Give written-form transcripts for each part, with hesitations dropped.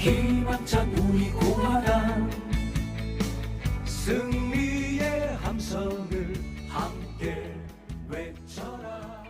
희망찬 우리 공화당 승리의 함성을 함께 외쳐라.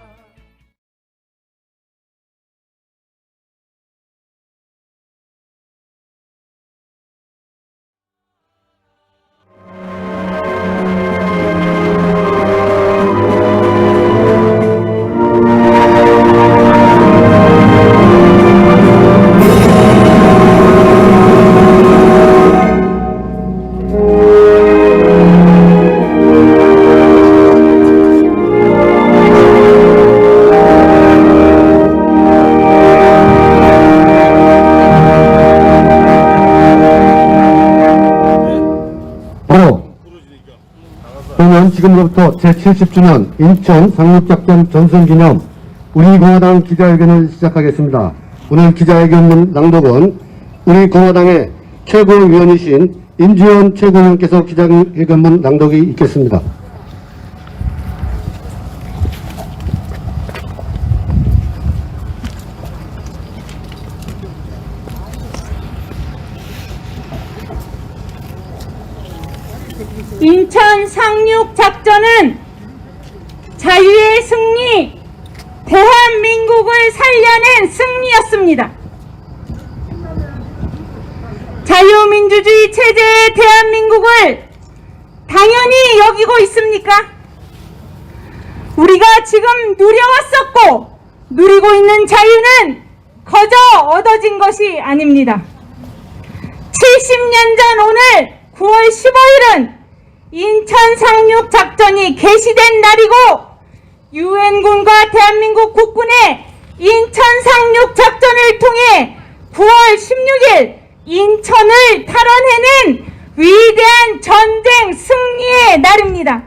저는 지금부터 제70주년 인천 상륙작전 전승기념 우리공화당 기자회견을 시작하겠습니다. 오늘 기자회견 낭독은 우리공화당의 최고위원이신 임지원 최고위원께서 기자회견문 낭독이 있겠습니다. 인천 상륙작전은 자유의 승리, 대한민국을 살려낸 승리였습니다. 자유민주주의 체제의 대한민국을 당연히 여기고 있습니까? 우리가 지금 누려왔었고 누리고 있는 자유는 거저 얻어진 것이 아닙니다. 70년 전 오늘 9월 15일은 인천 상륙작전이 개시된 날이고 유엔군과 대한민국 국군의 인천 상륙작전을 통해 9월 16일 인천을 탈환해낸 위대한 전쟁 승리의 날입니다.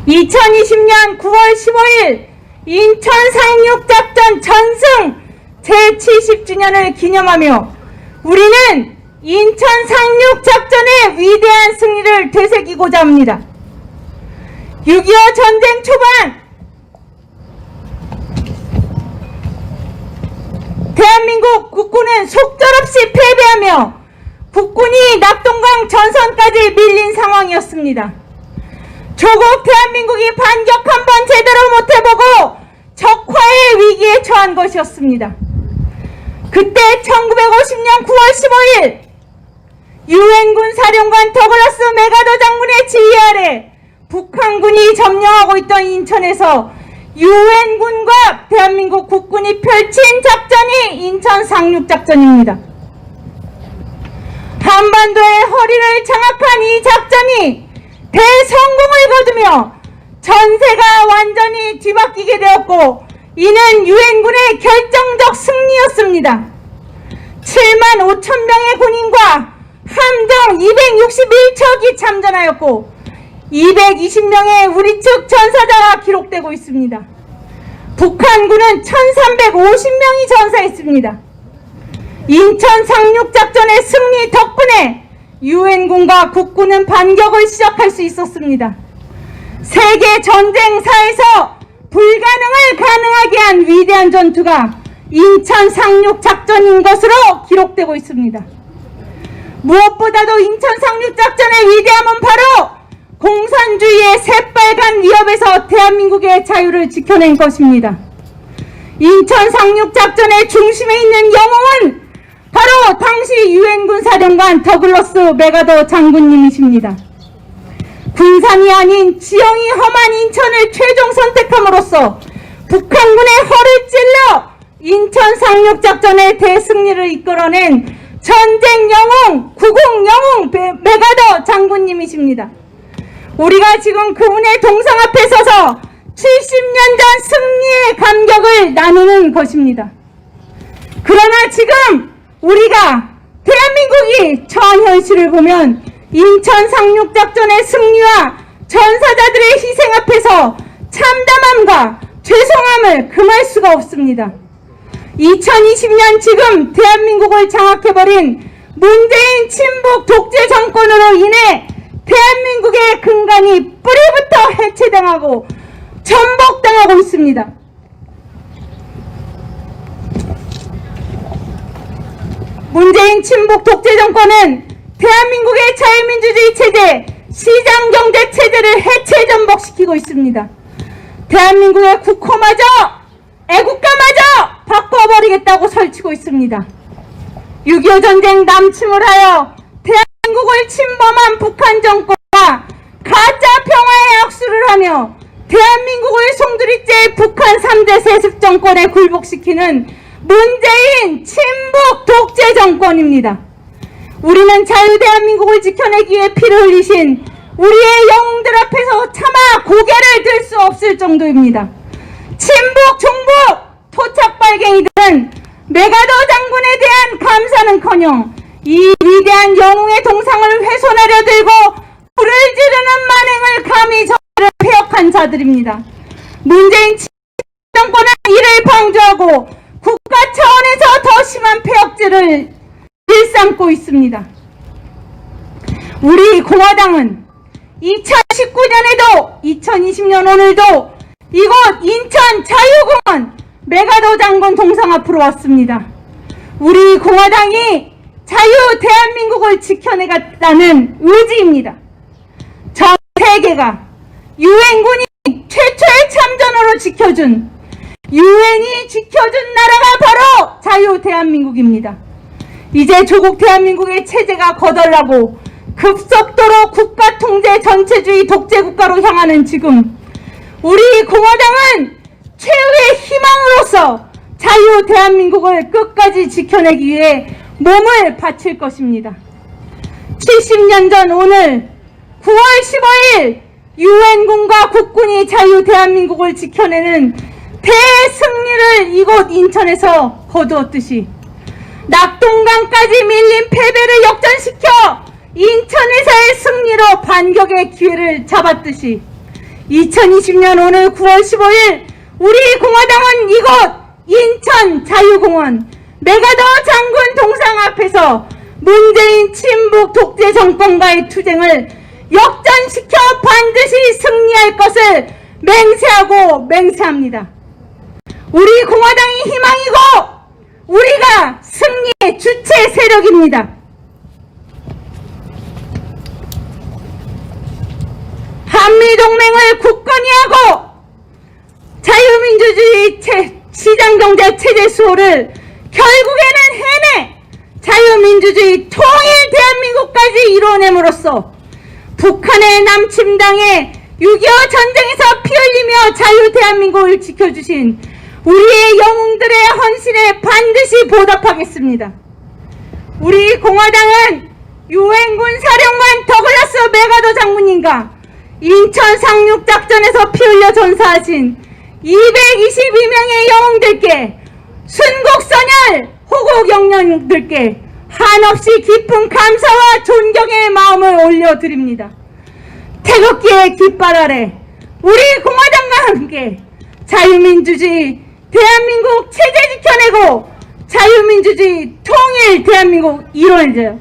2020년 9월 15일 인천 상륙작전 전승 제70주년을 기념하며 우리는 인천 상륙작전의 위대한 승리를 되새기고자 합니다. 6.25 전쟁 초반 대한민국 국군은 속절없이 패배하며 국군이 낙동강 전선까지 밀린 상황이었습니다. 조국 대한민국이 반격 한번 제대로 못해보고 적화의 위기에 처한 것이었습니다. 그때 1950년 9월 15일 유엔군 사령관 더글라스 메가더 장군의 지휘 아래 북한군이 점령하고 있던 인천에서 유엔군과 대한민국 국군이 펼친 작전이 인천 상륙작전입니다. 한반도의 허리를 장악한 이 작전이 대성공을 거두며 전세가 완전히 뒤바뀌게 되었고 이는 유엔군의 결정적 승리였습니다. 7만 5천 명의 군인과 함정 261척이 참전하였고 220명의 우리 측 전사자가 기록되고 있습니다. 북한군은 1350명이 전사했습니다. 인천 상륙작전의 승리 덕분에 유엔군과 국군은 반격을 시작할 수 있었습니다. 세계 전쟁사에서 불가능을 가능하게 한 위대한 전투가 인천 상륙작전인 것으로 기록되고 있습니다. 무엇보다도 인천 상륙작전의 위대함은 바로 공산주의의 새빨간 위협에서 대한민국의 자유를 지켜낸 것입니다. 인천 상륙작전의 중심에 있는 영웅은 바로 당시 유엔군 사령관 더글라스 메가더 장군님이십니다. 군산이 아닌 지형이 험한 인천을 최종 선택함으로써 북한군의 허를 찔러 인천 상륙작전의 대승리를 이끌어낸 전쟁 영웅, 구국 영웅 메가더 장군님이십니다. 우리가 지금 그분의 동상 앞에 서서 70년 전 승리의 감격을 나누는 것입니다. 그러나 지금 우리가 대한민국이 처한 현실을 보면 인천 상륙작전의 승리와 전사자들의 희생 앞에서 참담함과 죄송함을 금할 수가 없습니다. 2020년 지금 대한민국을 장악해버린 문재인 친북 독재 정권으로 인해 대한민국의 근간이 뿌리부터 해체당하고 전복당하고 있습니다. 문재인 친북 독재 정권은 대한민국의 자유민주주의 체제, 시장경제 체제를 해체전복시키고 있습니다. 대한민국의 국호마저, 애국가마저 바꿔버리겠다고 설치고 있습니다. 6.25 전쟁 남침을 하여 대한민국을 침범한 북한 정권과 가짜 평화의 악수를 하며 대한민국을 송두리째 북한 3대 세습 정권에 굴복시키는 문재인 친북 독재 정권입니다. 우리는 자유 대한민국을 지켜내기 위해 피를 흘리신 우리의 영웅들 앞에서 차마 고개를 들 수 없을 정도입니다. 친북, 종북, 토착발갱이들은 메가더 장군에 대한 감사는커녕 이 위대한 영웅의 동상을 훼손하려 들고 불을 지르는 만행을 감히 저를 폐역한 자들입니다. 문재인 정권은 이를 방조하고 국가 차원에서 더 심한 폐역죄를 일삼고 있습니다. 우리 공화당은 2019년에도 2020년 오늘도 이곳 인천 자유공원 메가더 장군 동상 앞으로 왔습니다. 우리 공화당이 자유 대한민국을 지켜내겠다는 의지입니다. 전 세계가 유엔군이 최초의 참전으로 지켜준 유엔이 지켜준 나라가 바로 자유 대한민국입니다. 이제 조국 대한민국의 체제가 거덜나고 급속도로 국가 통제 전체주의 독재 국가로 향하는 지금 우리 공화당은 최후의 희망으로서 자유 대한민국을 끝까지 지켜내기 위해 몸을 바칠 것입니다. 70년 전 오늘 9월 15일 유엔군과 국군이 자유 대한민국을 지켜내는 대승리를 이곳 인천에서 거두었듯이 낙동강까지 밀린 패배를 역전시켜 인천에서의 승리로 반격의 기회를 잡았듯이 2020년 오늘 9월 15일 우리 공화당은 이곳 인천 자유공원 메가더 장군 동상 앞에서 문재인 친북 독재 정권과의 투쟁을 역전시켜 반드시 승리할 것을 맹세하고 맹세합니다. 우리 공화당이 희망이고 우리가 승리의 주체 세력입니다. 한미동맹을 굳건히 하고 자유민주주의 시장경제 체제 수호를 결국에는 해내 자유민주주의 통일 대한민국까지 이뤄냄으로써 북한의 남침당해 6.25 전쟁에서 피 흘리며 자유 대한민국을 지켜주신 우리의 영웅들의 헌신에 반드시 보답하겠습니다. 우리 공화당은 유엔군 사령관 더글라스 메가더 장군님과 인천 상륙작전에서 피 흘려 전사하신 222명의 영웅들께 순국선열 호국영령들께 한없이 깊은 감사와 존경의 마음을 올려드립니다. 태극기의 깃발 아래 우리 공화당과 함께 자유민주주의 대한민국 체제 지켜내고 자유민주주의 통일 대한민국 이뤄내죠.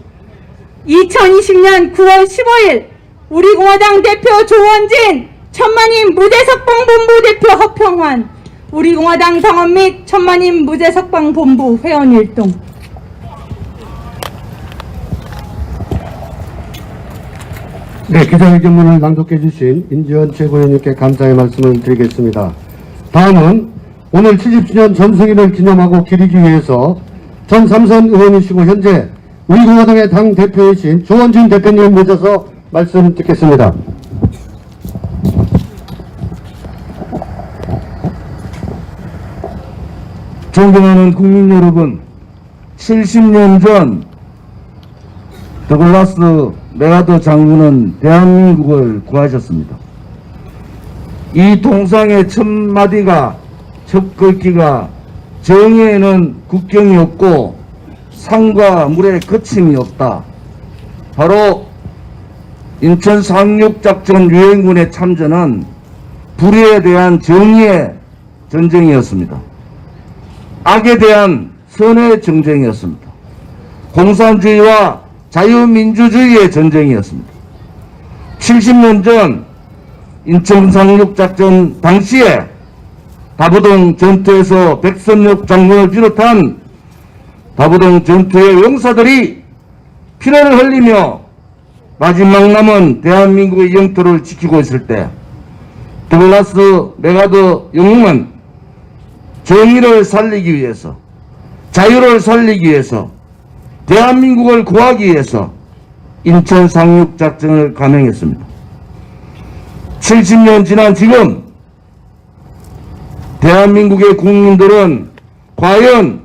2020년 9월 15일 우리 공화당 대표 조원진, 천만인 무죄석방 본부 대표 허평환, 우리 공화당 당원 및 천만인 무죄석방 본부 회원 일동. 네, 기자회견문을 낭독해 주신 인지원 최고위원님께 감사의 말씀을 드리겠습니다. 다음은 오늘 70주년 전승일을 기념하고 기리기 위해서 전 삼선 의원이시고 현재 우리 공화당의 당 대표이신 조원진 대표님 모셔서 말씀 듣겠습니다. 존경하는 국민 여러분, 70년 전 더글라스 메가더 장군은 대한민국을 구하셨습니다. 이 동상의 첫 마디가, 첫 글귀가 정의에는 국경이 없고 산과 물에 거침이 없다. 바로 인천 상륙작전 유엔군의 참전은 불의에 대한 정의의 전쟁이었습니다. 악에 대한 선의 전쟁이었습니다. 공산주의와 자유민주주의의 전쟁이었습니다. 70년 전 인천 상륙작전 당시에 다부동 전투에서 백선엽 장군을 비롯한 다부동 전투의 용사들이 피를 흘리며 마지막 남은 대한민국의 영토를 지키고 있을 때 더글라스 맥아더 영웅은 정의를 살리기 위해서, 자유를 살리기 위해서, 대한민국을 구하기 위해서 인천 상륙작전을 감행했습니다. 70년 지난 지금 대한민국의 국민들은 과연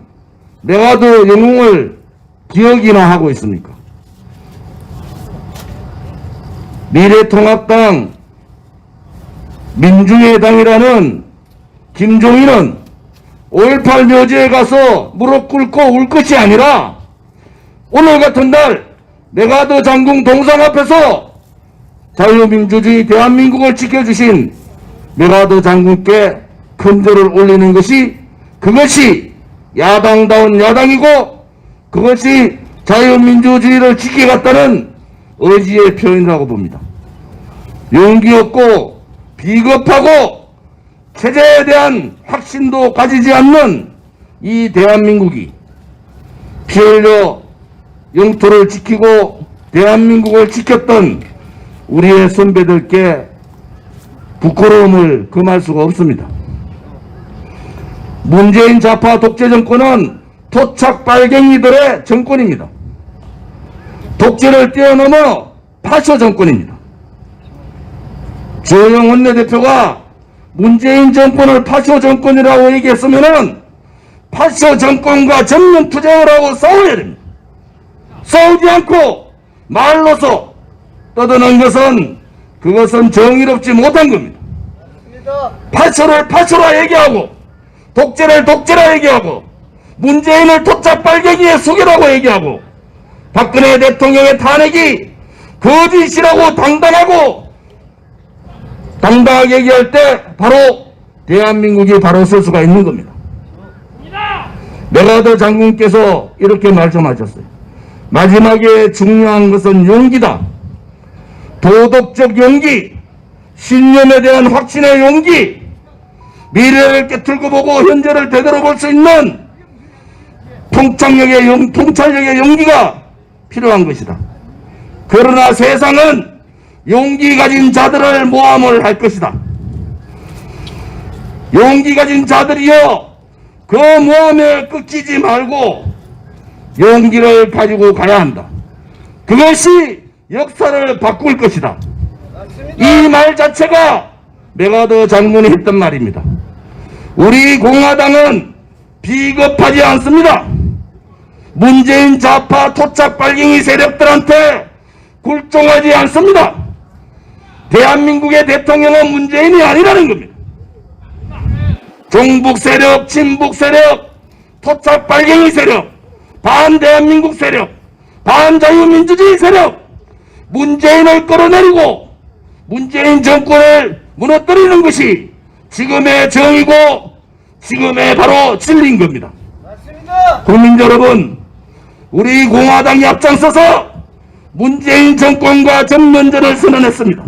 맥아더 영웅을 기억이나 하고 있습니까? 미래통합당 민중의당이라는 김종인은 5.18 묘지에 가서 무릎 꿇고 울 것이 아니라 오늘 같은 날 맥아더 장군 동상 앞에서 자유민주주의 대한민국을 지켜주신 맥아더 장군께 큰절을 올리는 것이, 그것이 야당다운 야당이고 그것이 자유민주주의를 지켜갔다는 의지의 표현이라고 봅니다. 용기 없고 비겁하고 체제에 대한 확신도 가지지 않는 이 대한민국이 피 흘려 영토를 지키고 대한민국을 지켰던 우리의 선배들께 부끄러움을 금할 수가 없습니다. 문재인 좌파 독재 정권은 토착 빨갱이들의 정권입니다. 독재를 뛰어넘어 파쇼 정권입니다. 주호영 원내대표가 문재인 정권을 파쇼 정권이라고 얘기했으면은 파쇼 정권과 전면 투쟁을 하고 싸워야 됩니다. 싸우지 않고 말로서 떠드는 것은 그것은 정의롭지 못한 겁니다. 파쇼를 파쇼라 얘기하고 독재를 독재라 얘기하고 문재인을 토착 빨갱이의 수괴라고 얘기하고 박근혜 대통령의 탄핵이 거짓이라고 당당하게 얘기할 때 바로 대한민국이 바로 설 수가 있는 겁니다. 맥아더 장군께서 이렇게 말씀하셨어요. 마지막에 중요한 것은 용기다. 도덕적 용기, 신념에 대한 확신의 용기, 미래를 깨틀고 보고 현재를 되돌아볼 수 있는 통찰력의 용기가 필요한 것이다. 그러나 세상은 용기 가진 자들을 모함을 할 것이다. 용기 가진 자들이여 그 모함에 꺾이지 말고 용기를 가지고 가야 한다. 그것이 역사를 바꿀 것이다. 이 말 자체가 맥아더 장군이 했던 말입니다. 우리 공화당은 비겁하지 않습니다. 문재인 좌파 토착 빨갱이 세력들한테 굴종하지 않습니다. 대한민국의 대통령은 문재인이 아니라는 겁니다. 종북 세력, 친북 세력, 토착 빨갱이 세력, 반대한민국 세력, 반자유민주주의 세력, 문재인을 끌어내리고 문재인 정권을 무너뜨리는 것이 지금의 정의고 지금의 바로 진리인 겁니다. 맞습니다. 국민 여러분, 우리 공화당이 앞장서서 문재인 정권과 전면전을 선언했습니다.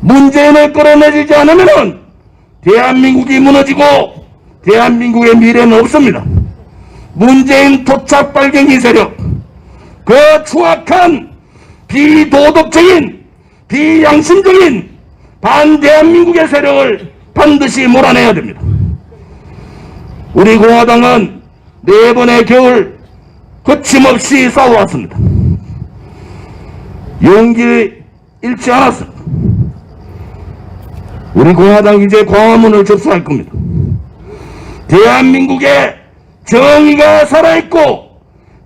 문재인을 끌어내리지 않으면 대한민국이 무너지고 대한민국의 미래는 없습니다. 문재인 토착 빨갱이 세력, 그 추악한 비도덕적인 비양심적인 반대한민국의 세력을 반드시 몰아내야 됩니다. 우리 공화당은 4번의 겨울 거침없이 싸워왔습니다. 용기 잃지 않았습니다. 우리 공화당 이제 광화문을 접수할 겁니다. 대한민국의 정의가 살아있고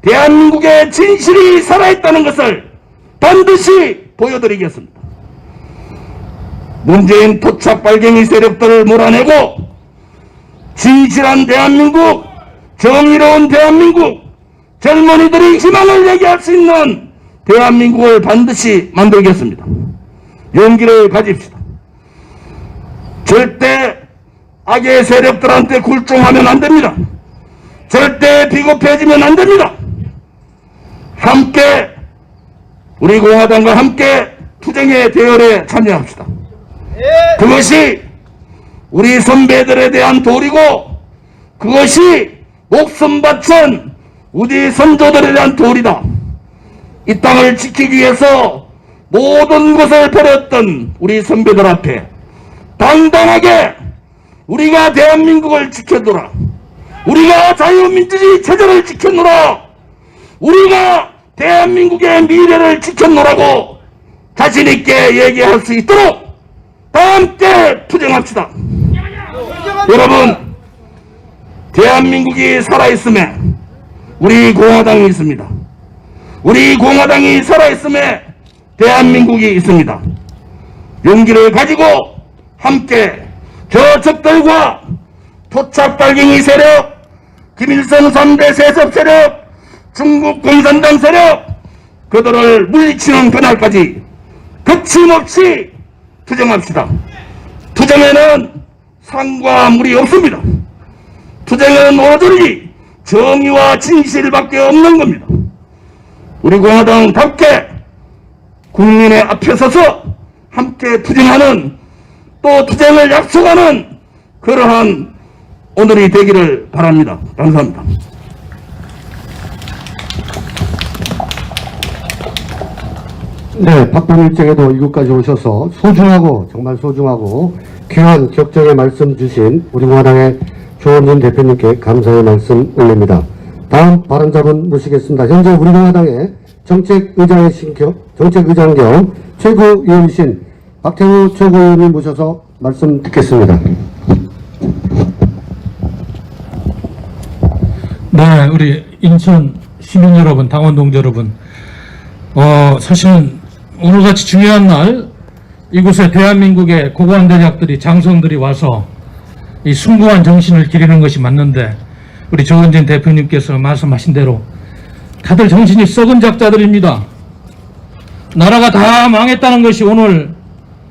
대한민국의 진실이 살아있다는 것을 반드시 보여드리겠습니다. 문재인 토착 빨갱이 세력들을 몰아내고 진실한 대한민국, 정의로운 대한민국, 젊은이들이 희망을 얘기할 수 있는 대한민국을 반드시 만들겠습니다. 용기를 가집시다. 절대 악의 세력들한테 굴종하면 안 됩니다. 절대 비겁해지면 안 됩니다. 함께 우리 공화당과 함께 투쟁의 대열에 참여합시다. 그것이 우리 선배들에 대한 도리고 그것이 목숨 바친 우리 선조들에 대한 도리다. 이 땅을 지키기 위해서 모든 것을 버렸던 우리 선배들 앞에 당당하게 우리가 대한민국을 지켜노라. 우리가 자유민주주의 체제를 지켜노라. 우리가 대한민국의 미래를 지켜노라고 자신있게 얘기할 수 있도록 다 함께 투쟁합시다. 여러분, 대한민국이 살아있음에 우리 공화당이 있습니다. 우리 공화당이 살아있음에 대한민국이 있습니다. 용기를 가지고 함께 저 적들과 토착달갱이 세력, 김일성 3대 세습 세력, 중국 공산당 세력, 그들을 물리치는 그날까지 거침없이 투쟁합시다. 투쟁에는 상과 물이 없습니다. 투쟁은 오로지 정의와 진실밖에 없는 겁니다. 우리 공화당답게 국민의 앞에 서서 함께 투쟁하는, 또 투쟁을 약속하는 그러한 오늘이 되기를 바랍니다. 감사합니다. 네, 바쁜 일정에도 이곳까지 오셔서 소중하고 정말 소중하고 귀한 격정의 말씀 주신 우리 공화당의 조원진 대표님께 감사의 말씀 올립니다. 다음 발언자분 모시겠습니다. 현재 우리 공화당의 정책의장이신 정책의장 겸 최고위원이신 박태우 최고위원님 모셔서 말씀 듣겠습니다. 네, 우리 인천 시민 여러분, 당원 동지 여러분, 사실은 오늘같이 중요한 날 이곳에 대한민국의 고고한 대작들이, 장성들이 와서 이 숭고한 정신을 기리는 것이 맞는데, 우리 조원진 대표님께서 말씀하신 대로 다들 정신이 썩은 작자들입니다. 나라가 다 망했다는 것이 오늘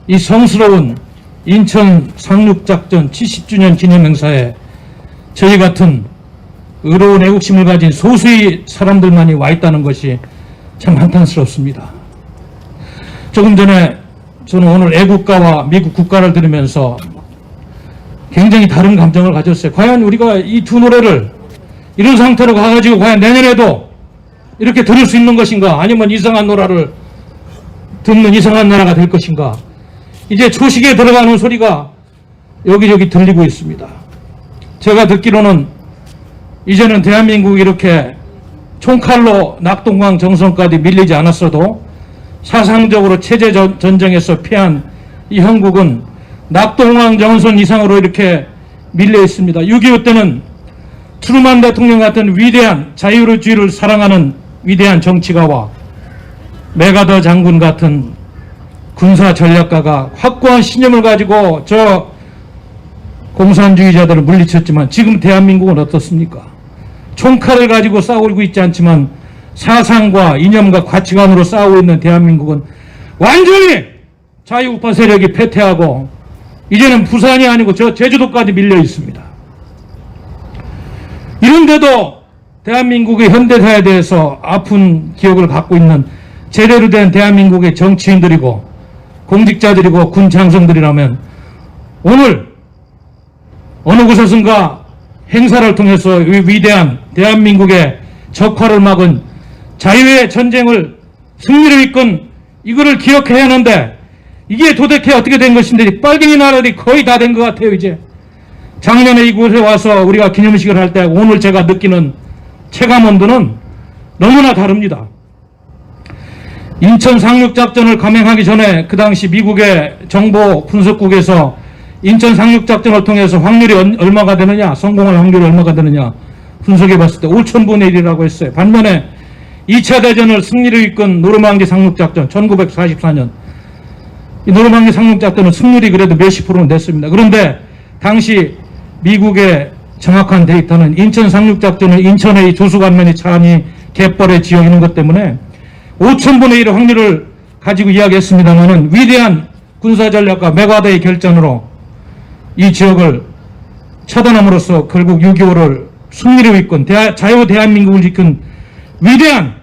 이 성스러운 인천 상륙작전 70주년 기념행사에 저희 같은 의로운 애국심을 가진 소수의 사람들만이 와 있다는 것이 참 한탄스럽습니다. 조금 전에 저는 오늘 애국가와 미국 국가를 들으면서 굉장히 다른 감정을 가졌어요. 과연 우리가 이 두 노래를 이런 상태로 가가지고 과연 내년에도 이렇게 들을 수 있는 것인가, 아니면 이상한 노래를 듣는 이상한 나라가 될 것인가. 이제 초식에 들어가는 소리가 여기저기 들리고 있습니다. 제가 듣기로는 이제는 대한민국이 이렇게 총칼로 낙동강 정선까지 밀리지 않았어도 사상적으로 체제 전쟁에서 패한 이 형국은 낙동강 정선 이상으로 이렇게 밀려 있습니다. 6.25 때는 트루만 대통령 같은 위대한 자유주의를 사랑하는 위대한 정치가와 메가더 장군 같은 군사 전략가가 확고한 신념을 가지고 저 공산주의자들을 물리쳤지만, 지금 대한민국은 어떻습니까? 총칼을 가지고 싸우고 있지 않지만 사상과 이념과 가치관으로 싸우고 있는 대한민국은 완전히 자유우파 세력이 패퇴하고 이제는 부산이 아니고 저 제주도까지 밀려 있습니다. 이런데도 대한민국의 현대사에 대해서 아픈 기억을 갖고 있는 제대로 된 대한민국의 정치인들이고 공직자들이고 군 장성들이라면 오늘 어느 곳에선가 행사를 통해서 위대한 대한민국의 적화를 막은 자유의 전쟁을 승리를 이끈 이거를 기억해야 하는데, 이게 도대체 어떻게 된 것인데 빨갱이 나라들이 거의 다 된 것 같아요. 이제 작년에 이곳에 와서 우리가 기념식을 할 때 오늘 제가 느끼는 체감 온도는 너무나 다릅니다. 인천 상륙작전을 감행하기 전에 그 당시 미국의 정보 분석국에서 인천 상륙작전을 통해서 확률이 얼마가 되느냐, 성공할 확률이 얼마가 되느냐 분석해 봤을 때 5,000분의 1이라고 했어요. 반면에 2차 대전을 승리를 이끈 노르망디 상륙작전 1944년, 이 노르망디 상륙작전은 승률이 그래도 몇십 프로는 됐습니다. 그런데 당시 미국의 정확한 데이터는 인천 상륙작전은 인천의 이 조수관면이 차니 갯벌의 지역 있는 것 때문에 5,000분의 1의 확률을 가지고 이야기했습니다만은 위대한 군사전략가 메가더의 결전으로 이 지역을 차단함으로써 결국 6.25를 승리로 이끈 자유 대한민국을 이끈 위대한,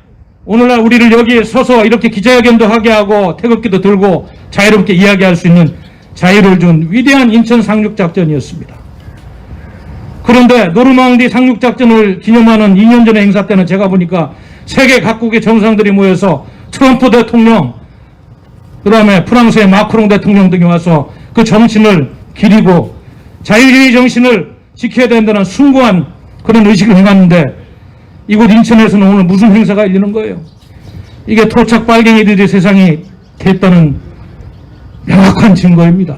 오늘날 우리를 여기에 서서 이렇게 기자회견도 하게 하고 태극기도 들고 자유롭게 이야기할 수 있는 자유를 준 위대한 인천 상륙작전이었습니다. 그런데 노르망디 상륙작전을 기념하는 2년 전의 행사 때는 제가 보니까 세계 각국의 정상들이 모여서 트럼프 대통령, 그 다음에 프랑스의 마크롱 대통령 등이 와서 그 정신을 기리고 자유주의 정신을 지켜야 된다는 숭고한 그런 의식을 해놨는데 이곳 인천에서는 오늘 무슨 행사가 열리는 거예요? 이게 토착 빨갱이들의 세상이 됐다는 명확한 증거입니다.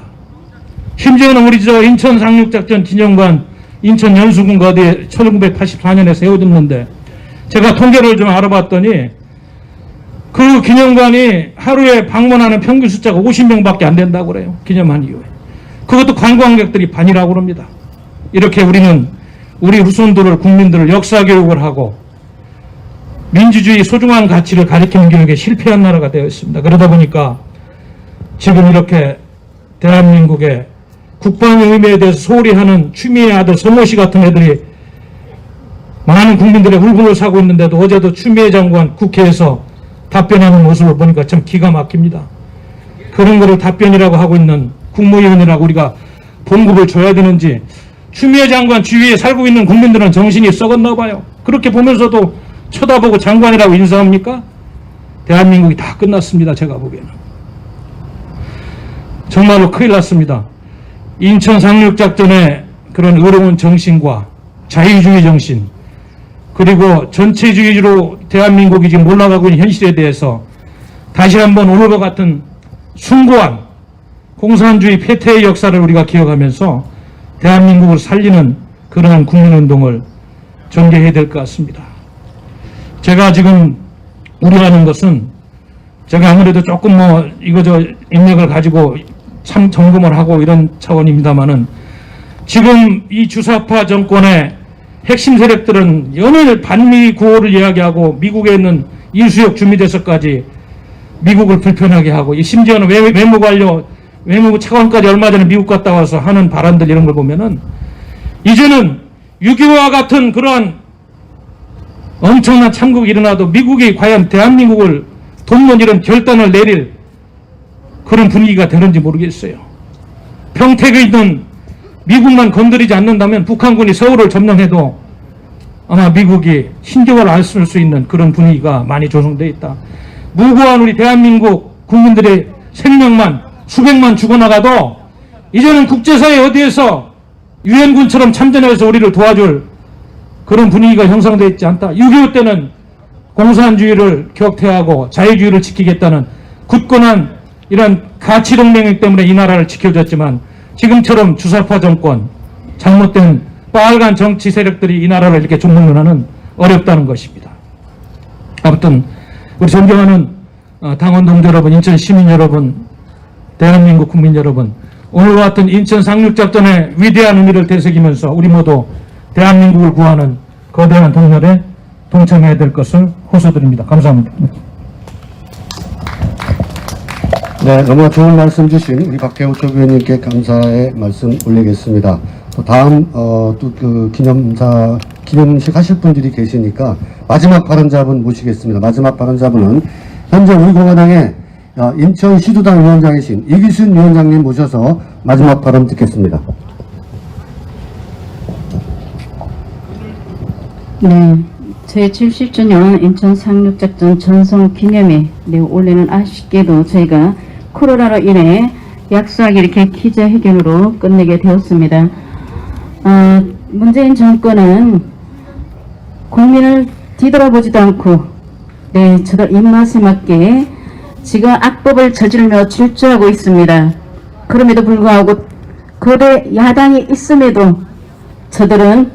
심지어는 우리 인천 상륙작전 기념관 인천 연수군 거디에 1984년에 세워졌는데 제가 통계를 좀 알아봤더니 그 기념관이 하루에 방문하는 평균 숫자가 50명밖에 안 된다고 그래요. 기념한 이후에. 그것도 관광객들이 반이라고 그럽니다. 이렇게 우리는 우리 후손들을, 국민들을 역사 교육을 하고 민주주의 소중한 가치를 가르치는 교육에 실패한 나라가 되어 있습니다. 그러다 보니까 지금 이렇게 대한민국의 국방의 의미에 대해서 소홀히 하는 추미애 아들 서모 씨 같은 애들이 많은 국민들의 울분을 사고 있는데도 어제도 추미애 장관 국회에서 답변하는 모습을 보니까 참 기가 막힙니다. 그런 거를 답변이라고 하고 있는 국무위원이라고 우리가 봉급을 줘야 되는지 추미애 장관 주위에 살고 있는 국민들은 정신이 썩었나 봐요. 그렇게 보면서도 쳐다보고 장관이라고 인사합니까? 대한민국이 다 끝났습니다. 제가 보기에는. 정말로 큰일 났습니다. 인천 상륙작전의 그런 의로운 정신과 자유주의 정신, 그리고 전체주의로 대한민국이 지금 올라가고 있는 현실에 대해서 다시 한번 오늘과 같은 숭고한 공산주의 폐퇴의 역사를 우리가 기억하면서 대한민국을 살리는 그러한 국민운동을 전개해야 될 것 같습니다. 제가 지금 우려하는 것은 제가 아무래도 조금 이거저 인맥을 가지고 참 점검을 하고 이런 차원입니다만은 지금 이 주사파 정권의 핵심 세력들은 연일 반미 구호를 이야기하고 미국에 있는 이수혁 주미대사까지 미국을 불편하게 하고 심지어는 외무부 차관까지 얼마 전에 미국 갔다 와서 하는 발언들 이런 걸 보면은 이제는 6.25와 같은 그러한 엄청난 참국이 일어나도 미국이 과연 대한민국을 돕는 이런 결단을 내릴 그런 분위기가 되는지 모르겠어요. 평택에 있는 미국만 건드리지 않는다면 북한군이 서울을 점령해도 아마 미국이 신경을 안 쓸 수 있는 그런 분위기가 많이 조성되어 있다. 무고한 우리 대한민국 국민들의 생명만 수백만 죽어나가도 이제는 국제사회 어디에서 유엔군처럼 참전해서 우리를 도와줄 그런 분위기가 형성되어 있지 않다. 6.25 때는 공산주의를 격퇴하고 자유주의를 지키겠다는 굳건한 이런 가치동맹 때문에 이 나라를 지켜줬지만 지금처럼 주사파 정권, 잘못된 빨간 정치 세력들이 이 나라를 이렇게 종목론하는 어렵다는 것입니다. 아무튼 우리 존경하는 당원 동지 여러분, 인천 시민 여러분, 대한민국 국민 여러분, 오늘과 같은 인천 상륙작전의 위대한 의미를 되새기면서 우리 모두 대한민국을 구하는 거대한 동렬에 동참해야 될 것을 호소드립니다. 감사합니다. 네, 너무 좋은 말씀 주신 우리 박태우 최고위원님께 감사의 말씀 올리겠습니다. 또 다음 그 기념식 하실 분들이 계시니까 마지막 발언자분 모시겠습니다. 마지막 발언자분은 현재 우리 공화당의 인천시도당 위원장이신 이기순 위원장님 모셔서 마지막 발언 듣겠습니다. 네, 제70주년 인천 상륙작전 전성기념회 올해는 아쉽게도 저희가 코로나로 인해 약소하게 이렇게 기자회견으로 끝내게 되었습니다. 문재인 정권은 국민을 뒤돌아보지도 않고 저들 입맛에 맞게 지금 악법을 저지르며 질주하고 있습니다. 그럼에도 불구하고 거대 야당이 있음에도 저들은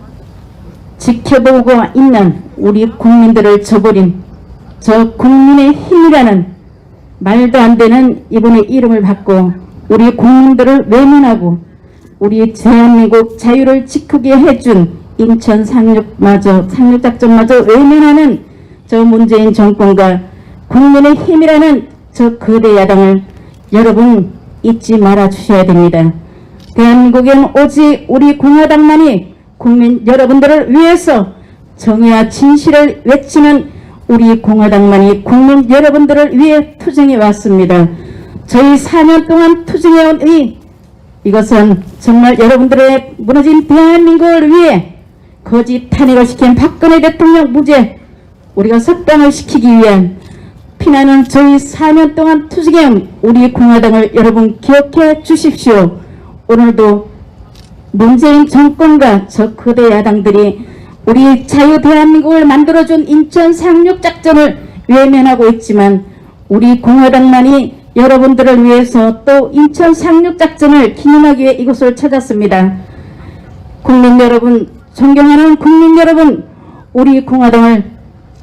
지켜보고 있는 우리 국민들을 저버린 저 국민의 힘이라는 말도 안 되는 이번에 이름을 받고 우리 국민들을 외면하고 우리 대한민국 자유를 지키게 해준 인천 상륙작전마저 외면하는 저 문재인 정권과 국민의 힘이라는 저 거대 야당을 여러분 잊지 말아 주셔야 됩니다. 대한민국엔 오직 우리 공화당만이 국민 여러분들을 위해서 정의와 진실을 외치는 우리 공화당만이 국민 여러분들을 위해 투쟁해 왔습니다. 저희 4년 동안 투쟁해온 이 이것은 정말 여러분들의 무너진 대한민국을 위해 거짓 탄핵을 시킨 박근혜 대통령 무죄 우리가 석방을 시키기 위한 피나는 저희 4년 동안 투쟁해온 우리 공화당을 여러분 기억해 주십시오. 오늘도 문재인 정권과 저 거대 야당들이 우리 자유 대한민국을 만들어준 인천 상륙작전을 외면하고 있지만 우리 공화당만이 여러분들을 위해서 또 인천 상륙작전을 기념하기 위해 이곳을 찾았습니다. 국민 여러분, 존경하는 국민 여러분, 우리 공화당을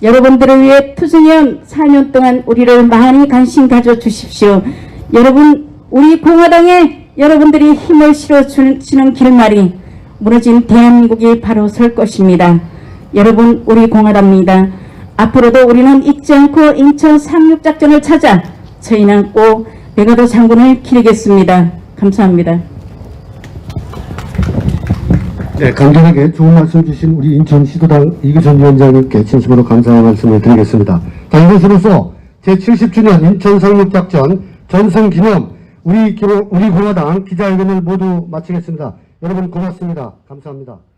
여러분들을 위해 투쟁해온 4년 동안 우리를 많이 관심 가져주십시오. 여러분, 우리 공화당에 여러분들이 힘을 실어주시는 길말이 무너진 대한민국이 바로 설 것입니다. 여러분, 우리 공화당입니다. 앞으로도 우리는 잊지 않고 인천 상륙작전을 찾아 저희는 꼭 메가더 장군을 기리겠습니다. 감사합니다. 네, 간단하게 좋은 말씀 주신 우리 인천시도당 이규선 위원장님께 진심으로 감사의 말씀을 드리겠습니다. 자, 이것으로서 제70주년 인천 상륙작전 전승기념 우리 공화당 기자회견을 모두 마치겠습니다. 여러분 고맙습니다. 감사합니다.